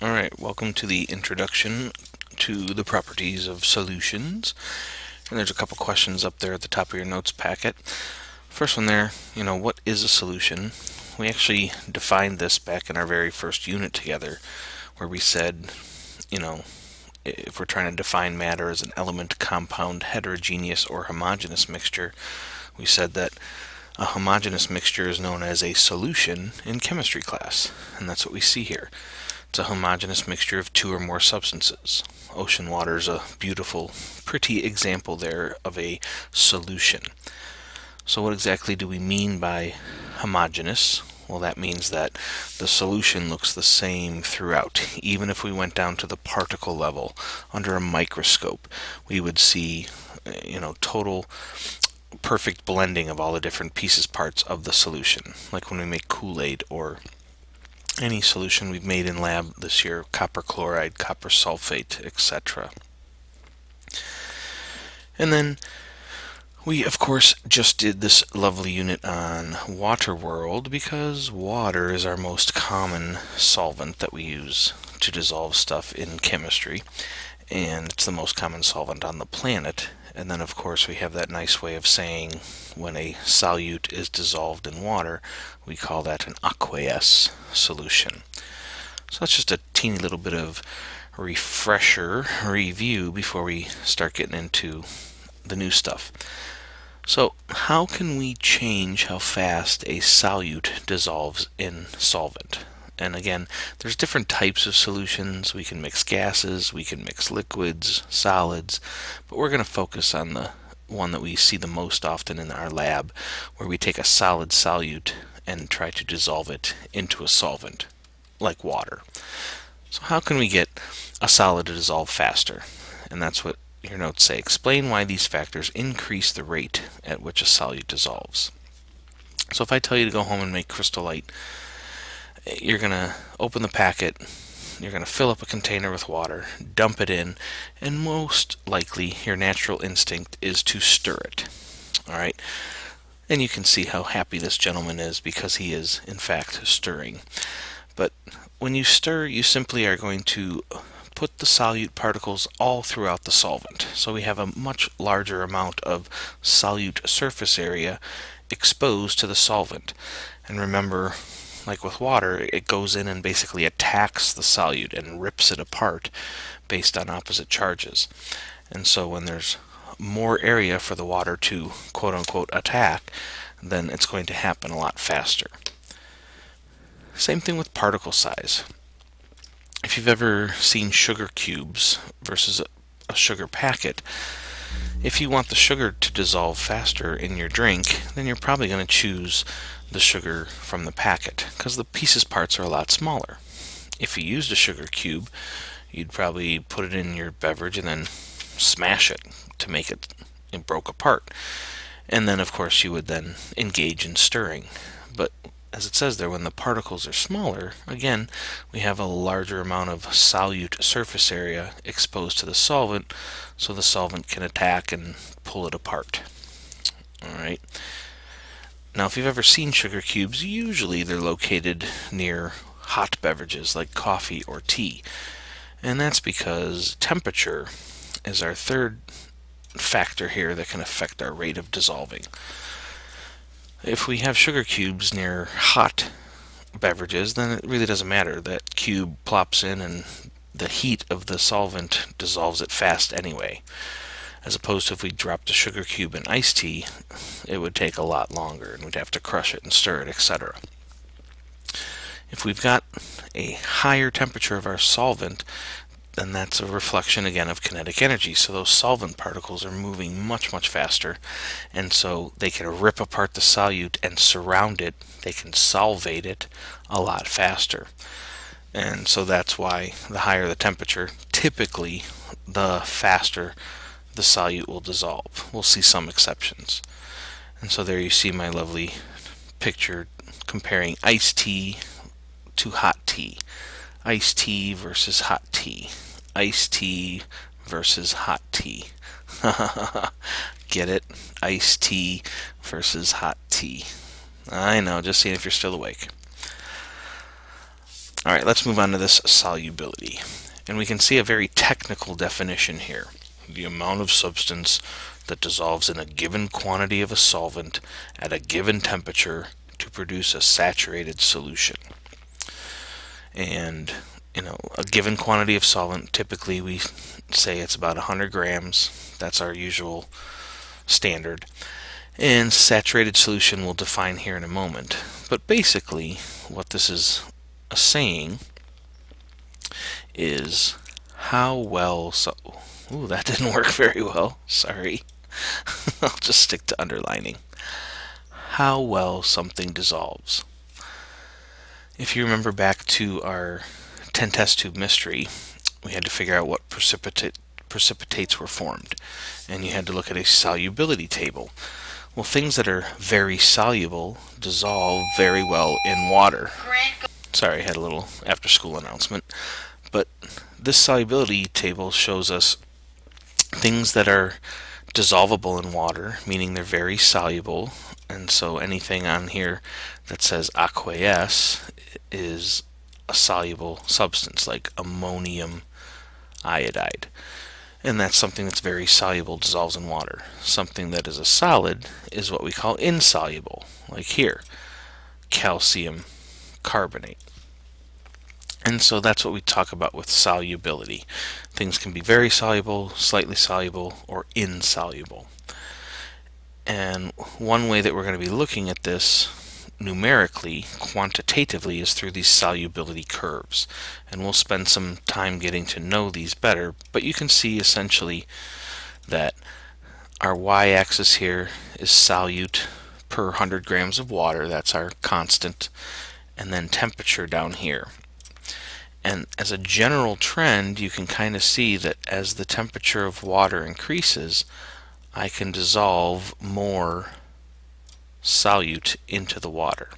Alright, welcome to the introduction to the properties of solutions. And there's a couple questions up there at the top of your notes packet. First one there, what is a solution? We actually defined this back in our very first unit together, where we said, if we're trying to define matter as an element, compound, heterogeneous, or homogeneous mixture, we said that a homogeneous mixture is known as a solution in chemistry class, and that's what we see here. It's a homogeneous mixture of two or more substances. Ocean water is a beautiful, pretty example there of a solution. So what exactly do we mean by homogeneous? Well, that means that the solution looks the same throughout. Even if we went down to the particle level under a microscope, we would see, total perfect blending of all the different parts of the solution, like when we make Kool-Aid or any solution we've made in lab this year, copper chloride, copper sulfate, etc. And then we, of course, just did this lovely unit on water world because water is our most common solvent that we use to dissolve stuff in chemistry, and it's the most common solvent on the planet. And then, of course, we have that nice way of saying when a solute is dissolved in water, we call that an aqueous solution. So that's just a teeny little bit of refresher review before we start getting into the new stuff. So how can we change how fast a solute dissolves in solvent? And again, there's different types of solutions. We can mix gases, we can mix liquids, solids, but we're going to focus on the one that we see the most often in our lab, where we take a solid solute and try to dissolve it into a solvent, like water. So how can we get a solid to dissolve faster? And that's what your notes say. Explain why these factors increase the rate at which a solute dissolves. So if I tell you to go home and make Crystal Light, you're going to open the packet, you're going to fill up a container with water, dump it in, and most likely your natural instinct is to stir it. Alright? And you can see how happy this gentleman is because he is, in fact, stirring. But when you stir, you simply are going to put the solute particles all throughout the solvent. So we have a much larger amount of solute surface area exposed to the solvent. And remember, like with water, it goes in and basically attacks the solute and rips it apart based on opposite charges. And so when there's more area for the water to quote-unquote attack, then it's going to happen a lot faster. Same thing with particle size. If you've ever seen sugar cubes versus a sugar packet, if you want the sugar to dissolve faster in your drink, then you're probably going to choose the sugar from the packet because the parts are a lot smaller. If you used a sugar cube, you'd probably put it in your beverage and then smash it to make it broke apart. And then, of course, you would then engage in stirring. But as it says there, when the particles are smaller, again, we have a larger amount of solute surface area exposed to the solvent, so the solvent can attack and pull it apart. Alright. Now, if you've ever seen sugar cubes, usually they're located near hot beverages like coffee or tea. And that's because temperature is our third factor here that can affect our rate of dissolving. If we have sugar cubes near hot beverages, then it really doesn't matter. That cube plops in and the heat of the solvent dissolves it fast anyway. As opposed to if we dropped a sugar cube in iced tea, it would take a lot longer and we'd have to crush it and stir it, etc. If we've got a higher temperature of our solvent, then that's a reflection again of kinetic energy. So those solvent particles are moving much, much faster, and so they can rip apart the solute and surround it. They can solvate it a lot faster. And so that's why the higher the temperature, typically the faster the solute will dissolve. We'll see some exceptions. And so there you see my lovely picture comparing iced tea to hot tea. Iced tea versus hot tea. Iced tea versus hot tea. Get it? Iced tea versus hot tea. I know, just seeing if you're still awake. Alright, let's move on to this solubility. And we can see a very technical definition here. The amount of substance that dissolves in a given quantity of a solvent at a given temperature to produce a saturated solution. And a given quantity of solvent, typically we say it's about 100 grams. That's our usual standard. And saturated solution we'll define here in a moment. But basically, what this is saying is how well Ooh, that didn't work very well. Sorry. I'll just stick to underlining. How well something dissolves. If you remember back to our 10 test tube mystery, we had to figure out what precipitates were formed, and you had to look at a solubility table. Well, things that are very soluble dissolve very well in water. Sorry, I had a little after-school announcement. But this solubility table shows us things that are dissolvable in water, meaning they're very soluble, and so anything on here that says aqueous is a soluble substance, like ammonium iodide. And that's something that's very soluble, dissolves in water. Something that is a solid is what we call insoluble, like here, calcium carbonate. And so that's what we talk about with solubility. Things can be very soluble, slightly soluble, or insoluble. And one way that we're going to be looking at this numerically, quantitatively, is through these solubility curves. And we'll spend some time getting to know these better, but you can see essentially that our y-axis here is solute per 100 grams of water. That's our constant. And then temperature down here. And as a general trend, you can kind of see that as the temperature of water increases, I can dissolve more solute into the water.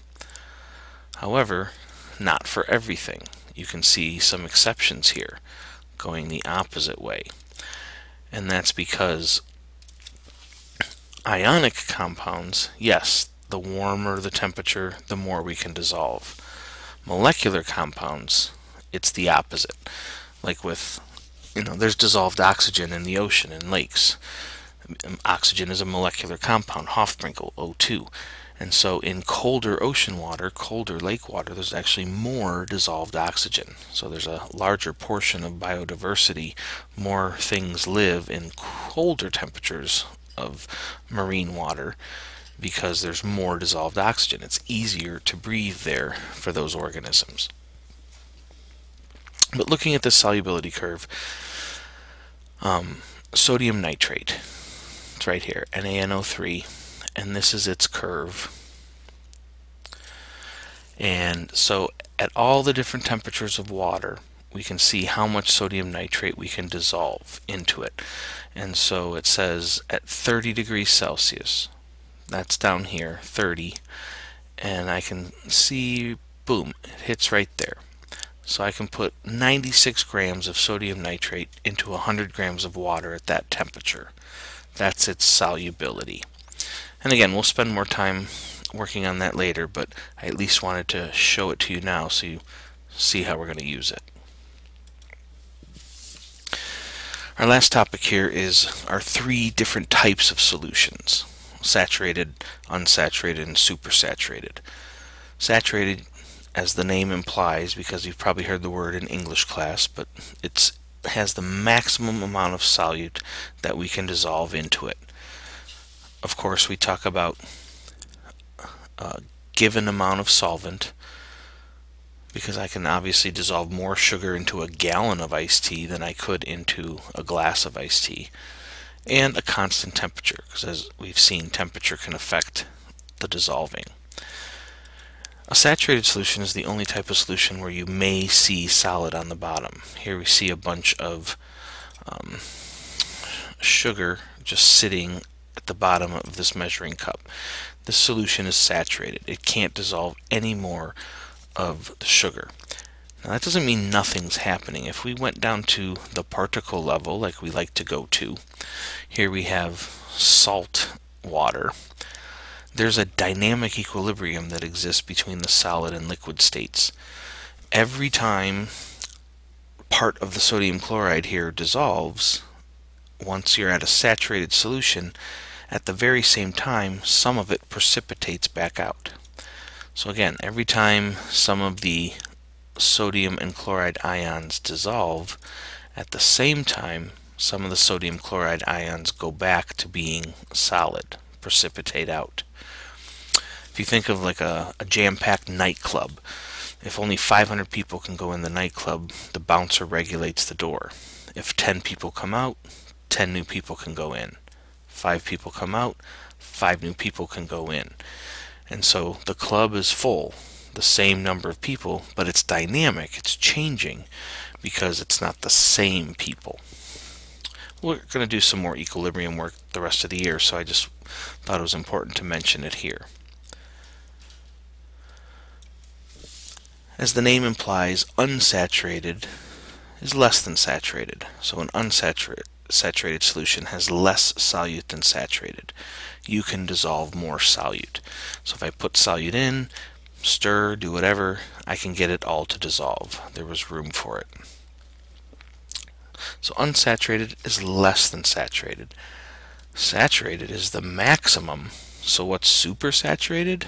However, not for everything. You can see some exceptions here going the opposite way. And that's because ionic compounds, yes, the warmer the temperature, the more we can dissolve. Molecular compounds, it's the opposite. Like with, there's dissolved oxygen in the ocean and lakes. Oxygen is a molecular compound, Hofbrinkel, O2. And so in colder ocean water, colder lake water, there's actually more dissolved oxygen. So there's a larger portion of biodiversity. More things live in colder temperatures of marine water because there's more dissolved oxygen. It's easier to breathe there for those organisms. But looking at the solubility curve, sodium nitrate, it's right here, NaNO3, and this is its curve. And so at all the different temperatures of water, we can see how much sodium nitrate we can dissolve into it. And so it says at 30 degrees Celsius, that's down here, 30, and I can see, boom, it hits right there. So I can put 96 grams of sodium nitrate into 100 grams of water at that temperature. That's its solubility. And again, we'll spend more time working on that later, but I at least wanted to show it to you now so you see how we're going to use it. Our last topic here is our three different types of solutions: saturated, unsaturated, and supersaturated. Saturated, as the name implies, because you've probably heard the word in English class, but it has the maximum amount of solute that we can dissolve into it. Of course, we talk about a given amount of solvent, because I can obviously dissolve more sugar into a gallon of iced tea than I could into a glass of iced tea, and a constant temperature, because as we've seen, temperature can affect the dissolving. A saturated solution is the only type of solution where you may see solid on the bottom. Here we see a bunch of sugar just sitting at the bottom of this measuring cup. This solution is saturated. It can't dissolve any more of the sugar. Now that doesn't mean nothing's happening. If we went down to the particle level, like we like to go to, here we have salt water. There's a dynamic equilibrium that exists between the solid and liquid states. every time part of the sodium chloride here dissolves, once you're at a saturated solution, at the very same time, some of it precipitates back out. So again, every time some of the sodium and chloride ions dissolve, at the same time, some of the sodium chloride ions go back to being solid, precipitate out. If you think of like a jam-packed nightclub, if only 500 people can go in the nightclub, the bouncer regulates the door. If 10 people come out, 10 new people can go in. 5 people come out, 5 new people can go in. And so the club is full, the same number of people, but it's dynamic, it's changing, because it's not the same people. We're going to do some more equilibrium work the rest of the year, so I just thought it was important to mention it here. As the name implies, unsaturated is less than saturated. So an unsaturated solution has less solute than saturated. You can dissolve more solute. So if I put solute in, stir, do whatever, I can get it all to dissolve. There was room for it. So unsaturated is less than saturated. Saturated is the maximum. So what's supersaturated?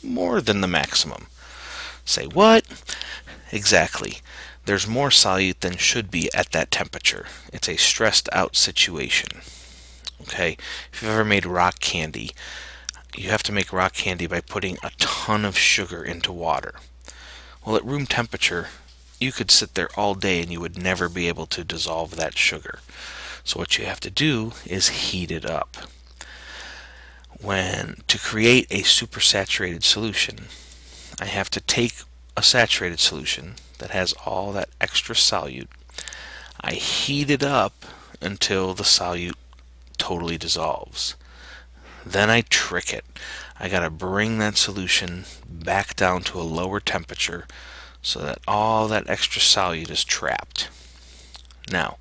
More than the maximum. Say what? Exactly. There's more solute than should be at that temperature. It's a stressed out situation. Okay? If you've ever made rock candy, you have to make rock candy by putting a ton of sugar into water. Well, at room temperature, you could sit there all day and you would never be able to dissolve that sugar. So what you have to do is heat it up. To create a supersaturated solution, I have to take a saturated solution that has all that extra solute. I heat it up until the solute totally dissolves. Then I trick it. I gotta bring that solution back down to a lower temperature so that all that extra solute is trapped. Now,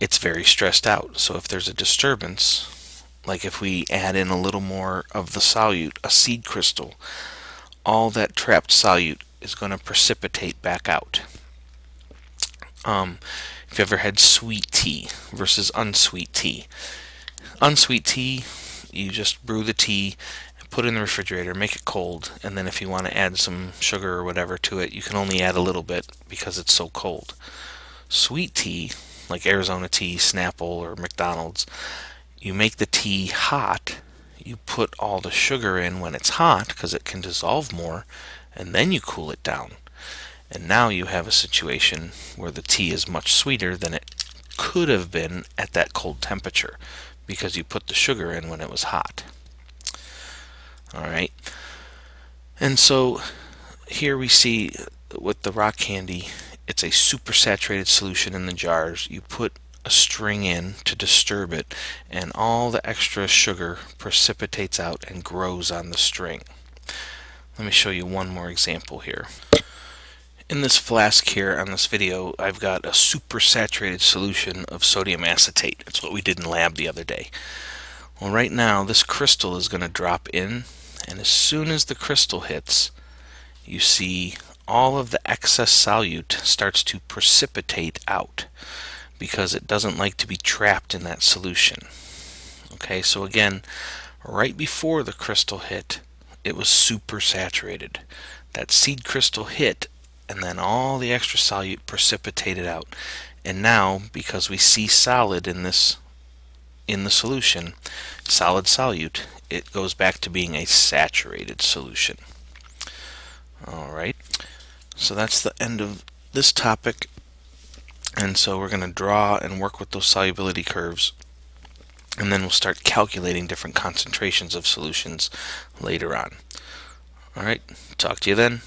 it's very stressed out, so if there's a disturbance, like if we add in a little more of the solute, a seed crystal, all that trapped solute is going to precipitate back out. If you ever had sweet tea versus unsweet tea. Unsweet tea, you just brew the tea, put it in the refrigerator, make it cold, and then if you want to add some sugar or whatever to it, you can only add a little bit because it's so cold. Sweet tea, like Arizona tea, Snapple, or McDonald's, you make the tea hot. You put all the sugar in when it's hot because it can dissolve more, and then you cool it down. And now you have a situation where the tea is much sweeter than it could have been at that cold temperature because you put the sugar in when it was hot. Alright, and so here we see with the rock candy, it's a supersaturated solution in the jars. You put a string in to disturb it, and all the extra sugar precipitates out and grows on the string. Let me show you one more example here. In this flask here on this video, I've got a supersaturated solution of sodium acetate. It's what we did in lab the other day. Well, right now this crystal is going to drop in, and as soon as the crystal hits, you see all of the excess solute starts to precipitate out, because it doesn't like to be trapped in that solution. Okay, so again, right before the crystal hit, it was supersaturated. That seed crystal hit, and then all the extra solute precipitated out. And now, because we see solid in the solution, solid solute, it goes back to being a saturated solution. Alright, so that's the end of this topic. And so we're going to draw and work with those solubility curves, and then we'll start calculating different concentrations of solutions later on. Alright, talk to you then.